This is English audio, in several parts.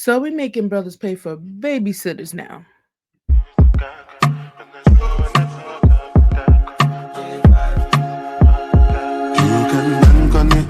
So we making brothers pay for babysitters now. You can bank on it.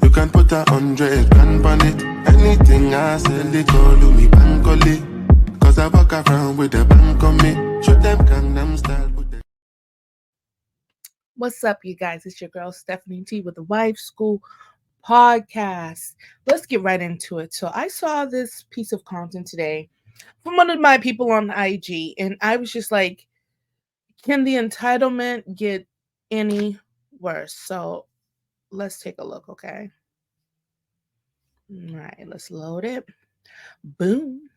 You can put 100 grand on it. Anything I sell, they call me bank on it. Cause I walk around with a bank on me. Show them Gangnam style. What's up, you guys? It's your girl Stephanie T with the Wife School Podcast. Let's get right into it. So I saw this piece of content today from one of my people on IG, and I was just like, can the entitlement get any worse? So let's take a look, okay? All right, let's load it. Boom.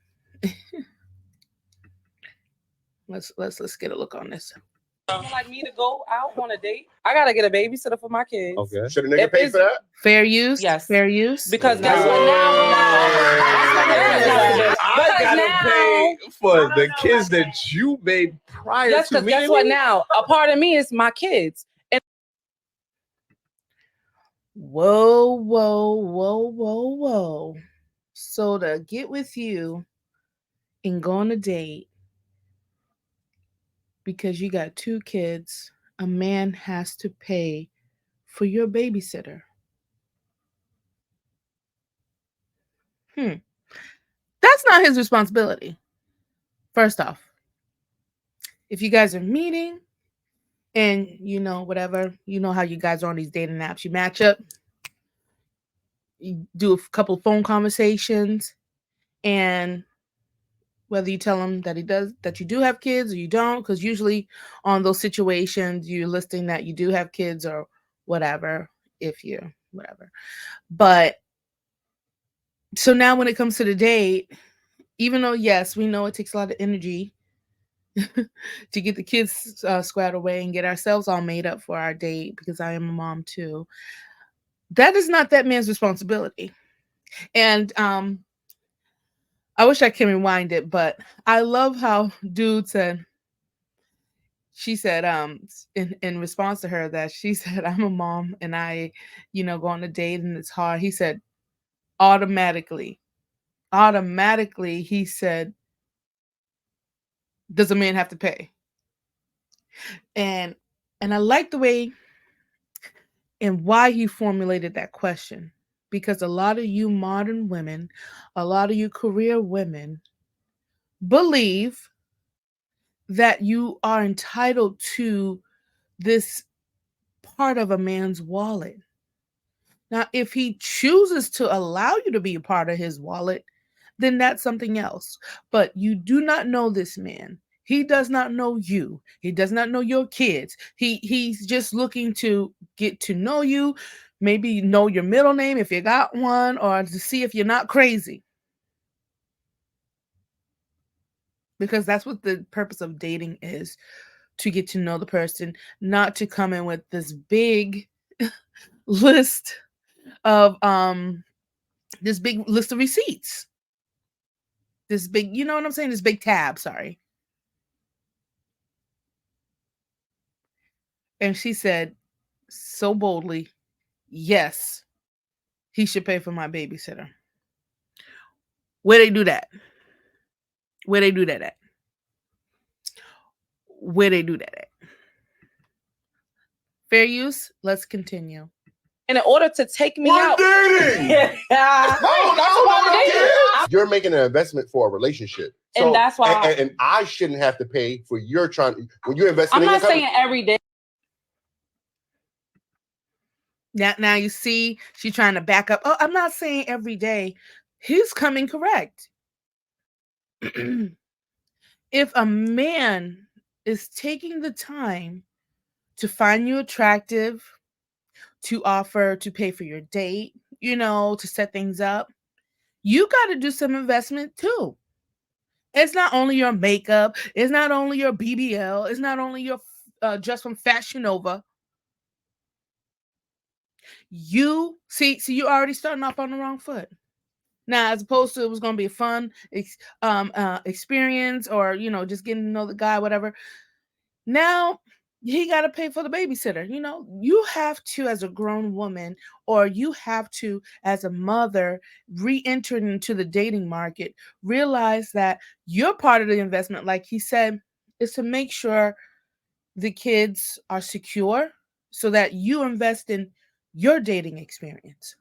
let's get a look on this. Like me to go out on a date, I gotta get a babysitter for my kids. Okay. Should a nigga pay for that? Fair use? Yes. Fair use? Because guess what now? I gotta pay for the kids that you made prior Yes, to because meeting guess what me? now? A part of me is my kids. And Whoa. So to get with you and go on a date because you got 2 kids, a man has to pay for your babysitter. That's not his responsibility. First off, if you guys are meeting and whatever, you know how you guys are on these dating apps, you match up, you do a couple phone conversations, and whether you tell him that you do have kids or you don't, because usually on those situations you're listing that you do have kids or whatever, whatever. But so now when it comes to the date, even though yes, we know it takes a lot of energy to get the kids squared away and get ourselves all made up for our date, because I am a mom too, that is not that man's responsibility. And I wish I can rewind it, but I love how dude said, she said, in response to her, that she said, I'm a mom and I, go on a date and it's hard. He said, automatically, he said, does a man have to pay? And I like the way and why he formulated that question, because a lot of you modern women, a lot of you career women believe that you are entitled to this part of a man's wallet. Now, if he chooses to allow you to be a part of his wallet, then that's something else. But you do not know this man. He does not know you. He does not know your kids. He's just looking to get to know you, maybe know your middle name if you got one, or to see if you're not crazy. Because that's what the purpose of dating is, to get to know the person, not to come in with this big list of receipts. This big, you know what I'm saying? This big tab, sorry. And she said so boldly, yes, he should pay for my babysitter. Where they do that? Where they do that at? Where they do that at? Fair use? Let's continue. in order to take me We're out. dating. No, You're making an investment for a relationship. So, and that's why and I shouldn't have to pay for your when you're investing I'm in not your saying every day. Now you see, she's trying to back up. Oh, I'm not saying every day. He's coming correct. If a man is taking the time to find you attractive, to offer to pay for your date, to set things up, you got to do some investment too. It's not only your makeup. It's not only your BBL. It's not only your just from Fashion Nova. You see, you're already starting off on the wrong foot. Now, as opposed to it was going to be a fun experience, or just getting to know the guy, whatever. Now he got to pay for the babysitter. You have to, as a grown woman, or you have to, as a mother, re enter into the dating market, realize that you're part of the investment, like he said, is to make sure the kids are secure so that you invest in your dating experience.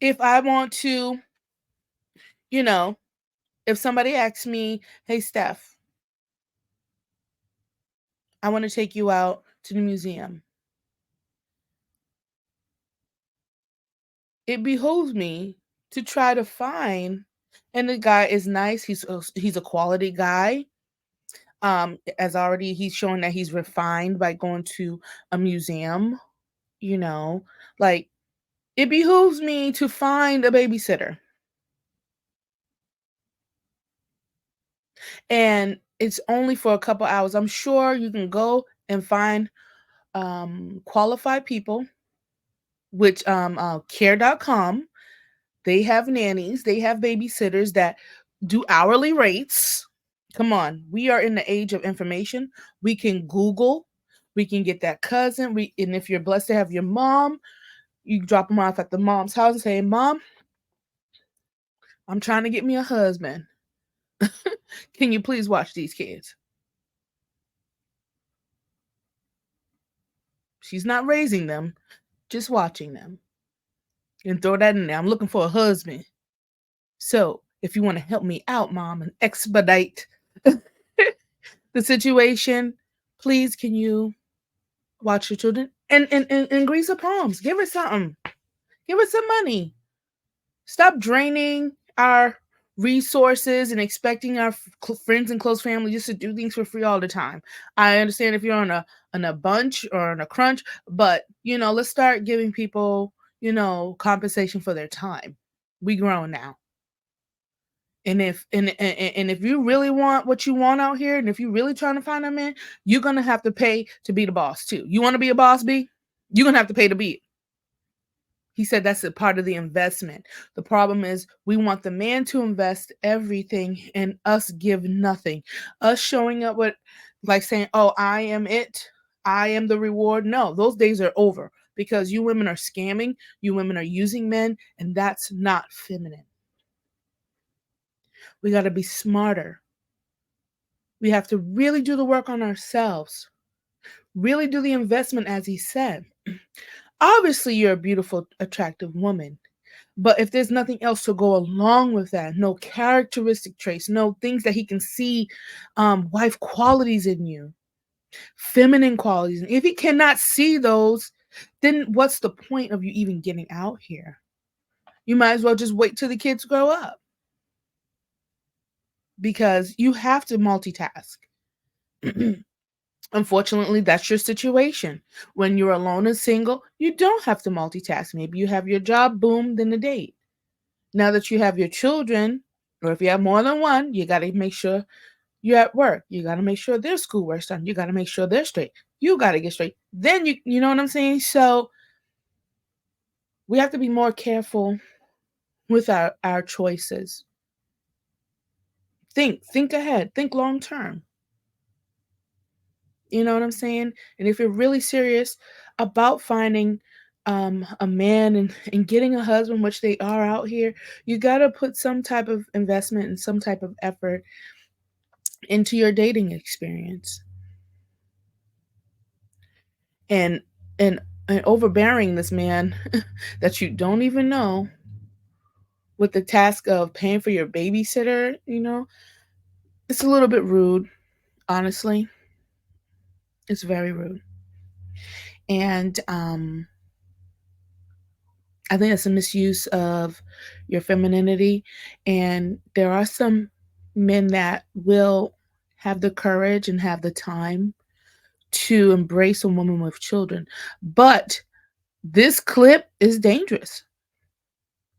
If I want to, you know, if somebody asks me, hey, Steph, I want to take you out to the museum, it behooves me to try to find, and the guy is nice, he's a quality guy. As already he's showing that he's refined by going to a museum, you know, like it behooves me to find a babysitter. And it's only for a couple hours. I'm sure you can go and find qualified people, which care.com, they have nannies, they have babysitters that do hourly rates. Come on, we are in the age of information. We can Google, we can get that cousin. And if you're blessed to have your mom, you drop them off at the mom's house and say, Mom, I'm trying to get me a husband. Can you please watch these kids? She's not raising them, just watching them. And throw that in there. I'm looking for a husband. So if you want to help me out, Mom, and expedite the situation, please can you watch your children and grease her palms. Give her something. Give her some money. Stop draining our resources and expecting our friends and close family just to do things for free all the time. I understand if you're on a bunch or on a crunch, but let's start giving people, compensation for their time. We grown now. And if you really want what you want out here, and if you're really trying to find a man, you're gonna have to pay to be the boss too. You want to be a boss, B? You're gonna have to pay to be it. He said that's a part of the investment. The problem is we want the man to invest everything and us give nothing. Us showing up with like saying, "Oh, I am it. I am the reward." No, those days are over because you women are scamming, you women are using men, and that's not feminine. We got to be smarter. We have to really do the work on ourselves. Really do the investment as he said. Obviously, you're a beautiful, attractive woman. But if there's nothing else to go along with that, no characteristic traits, no things that he can see, wife qualities in you, feminine qualities, if he cannot see those, then what's the point of you even getting out here? You might as well just wait till the kids grow up because you have to multitask. Unfortunately, that's your situation. When you're alone and single, you don't have to multitask. Maybe you have your job, boom, then a date. Now that you have your children, or if you have more than one, you got to make sure you're at work. You got to make sure their schoolwork's done. You got to make sure they're straight. You got to get straight. Then you know what I'm saying? So we have to be more careful with our choices. Think ahead, think long term. You know what I'm saying? And if you're really serious about finding a man and getting a husband, which they are out here, you got to put some type of investment and some type of effort into your dating experience. And and and overbearing this man that you don't even know with the task of paying for your babysitter, it's a little bit rude, honestly. It's very rude. And I think it's a misuse of your femininity. And there are some men that will have the courage and have the time to embrace a woman with children. But this clip is dangerous.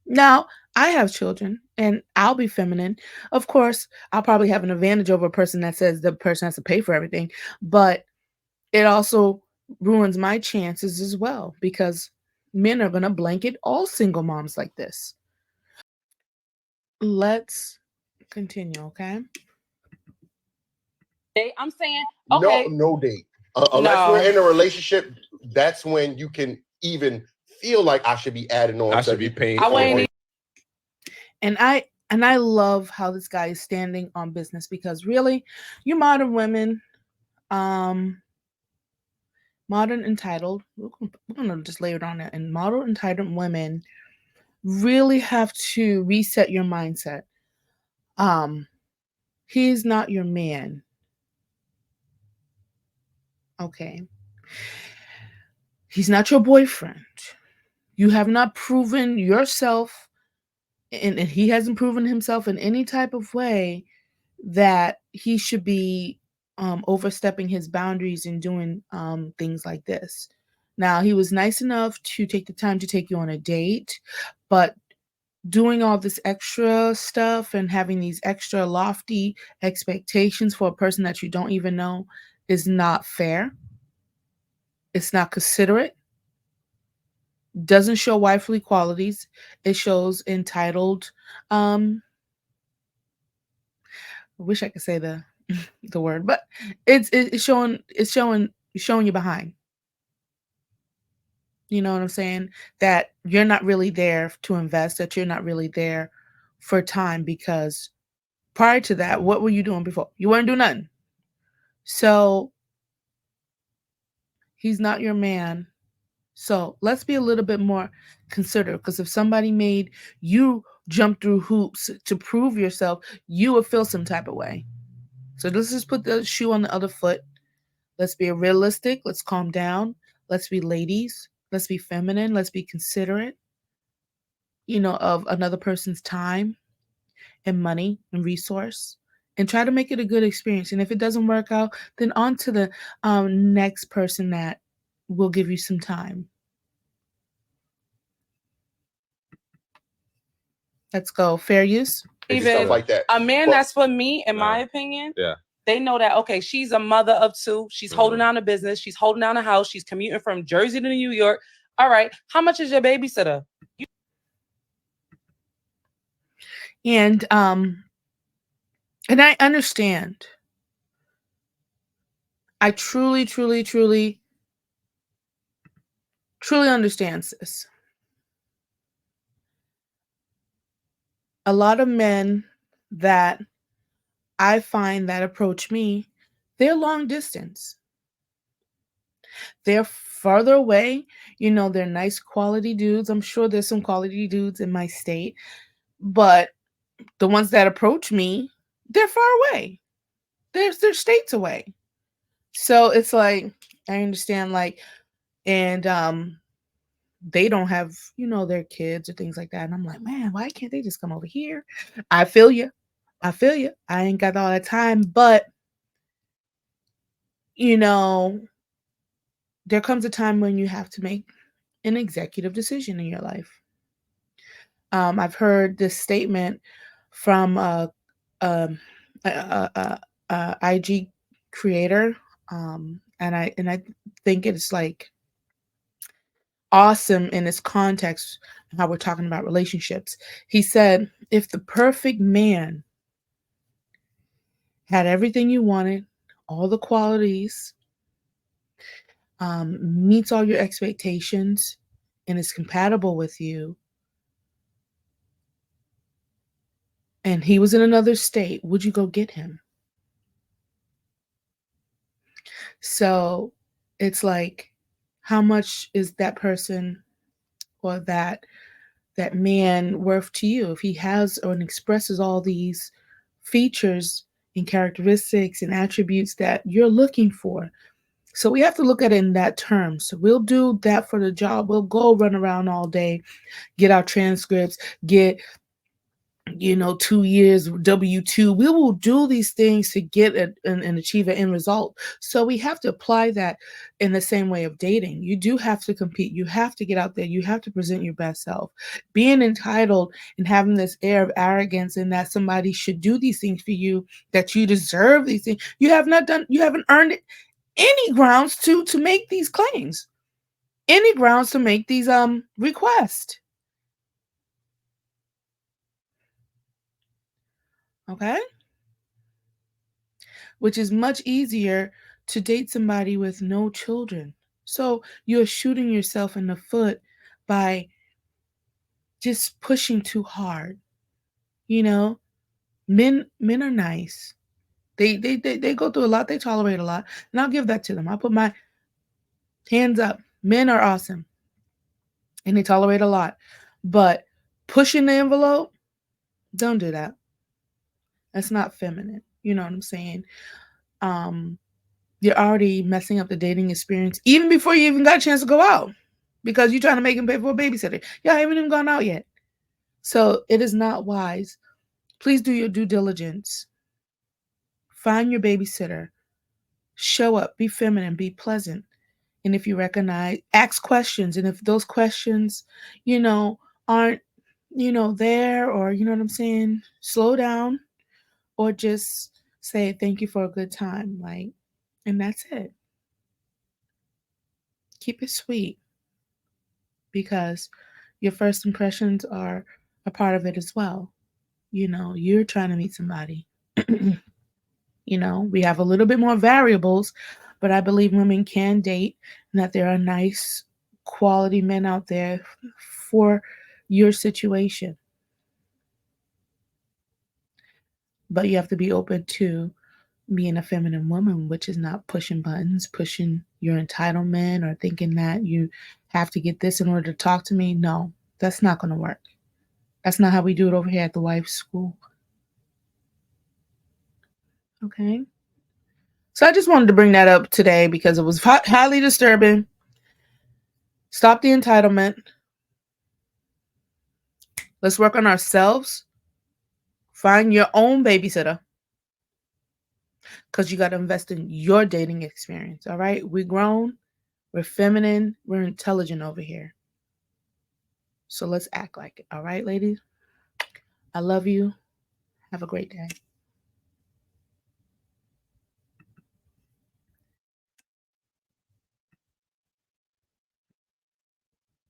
Now, I have children and I'll be feminine. Of course, I'll probably have an advantage over a person that says the person has to pay for everything, but it also ruins my chances as well because men are going to blanket all single moms like this. Let's continue, okay? I'm saying, okay, No date. Unless we're in a relationship, that's when you can even feel like I should be adding on. I should be paying. I wouldn't. And I love how this guy is standing on business, because really, you modern women, modern entitled, we're gonna just lay it on it, and modern entitled women really have to reset your mindset. He's not your man. Okay. He's not your boyfriend. You have not proven yourself, and he hasn't proven himself in any type of way that he should be overstepping his boundaries and doing things like this. Now, he was nice enough to take the time to take you on a date, but doing all this extra stuff and having these extra lofty expectations for a person that you don't even know is not fair. It's not considerate. Doesn't show wifely qualities. It shows entitled. I wish I could say the the word, but it's showing you behind. You know what I'm saying? That you're not really there to invest, that you're not really there for time, because prior to that, what were you doing before? You weren't doing nothing. So he's not your man. So let's be a little bit more considerate, because if somebody made you jump through hoops to prove yourself, you would feel some type of way. So let's just put the shoe on the other foot. Let's be realistic. Let's calm down. Let's be ladies. Let's be feminine. Let's be considerate, of another person's time and money and resource, and try to make it a good experience. And if it doesn't work out, then on to the next person that will give you some time. Let's go. Fair use. Stuff like that. A man that's for me, in my opinion, they know that, okay, she's a mother of two. She's holding down a business. She's holding down a house. She's commuting from Jersey to New York. All right. How much is your babysitter? And I understand. I truly, truly, truly, truly understand this. A lot of men that I find that approach me, they're long distance. They're farther away. They're nice quality dudes. I'm sure there's some quality dudes in my state, but the ones that approach me, they're far away. They're states away. So it's like, I understand, and they don't have, their kids or things like that. And I'm like, man, why can't they just come over here? I feel you. I feel you. I ain't got all that time, but there comes a time when you have to make an executive decision in your life. I've heard this statement from um, a IG creator, and I think it's like awesome in its context, how we're talking about relationships. He said, if the perfect man had everything you wanted, all the qualities, meets all your expectations, and is compatible with you, and he was in another state, would you go get him? So it's like, how much is that person or that man worth to you if he has or expresses all these features and characteristics and attributes that you're looking for? So we have to look at it in that terms. So we'll do that for the job. We'll go run around all day, get our transcripts, get 2 years W-2. We will do these things to get and achieve an end result. So we have to apply that in the same way of dating. You do have to compete. You have to get out there. You have to present your best self. Being entitled and having this air of arrogance and that somebody should do these things for you, that you deserve these things. You haven't earned any grounds to make these claims, any grounds to make these requests. Okay? which is much easier to date somebody with no children. So you're shooting yourself in the foot by just pushing too hard. You know, men are nice. They go through a lot. They tolerate a lot, and I'll give that to them. I'll put my hands up. Men are awesome, and they tolerate a lot. But pushing the envelope, don't do that. That's not feminine. You know what I'm saying? Um, you're already messing up the dating experience even before you even got a chance to go out because you're trying to make him pay for a babysitter. Y'all haven't even gone out yet. So it is not wise. Please do your due diligence. Find your babysitter. Show up. Be feminine. Be pleasant. And if you recognize, ask questions. And if those questions, aren't, there, or you know what I'm saying, slow down or just say thank you for a good time. And that's it. Keep it sweet because your first impressions are a part of it as well. You're trying to meet somebody. We have a little bit more variables, but I believe women can date and that there are nice quality men out there for your situation. But you have to be open to being a feminine woman, which is not pushing buttons, pushing your entitlement, or thinking that you have to get this in order to talk to me. No, that's not going to work. That's not how we do it over here at the wife's school. Okay. So I just wanted to bring that up today because it was highly disturbing. Stop the entitlement. Let's work on ourselves. Find your own babysitter because you got to invest in your dating experience. All right. We're grown. We're feminine. We're intelligent over here. So let's act like it. All right, ladies? I love you. Have a great day.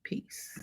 Peace.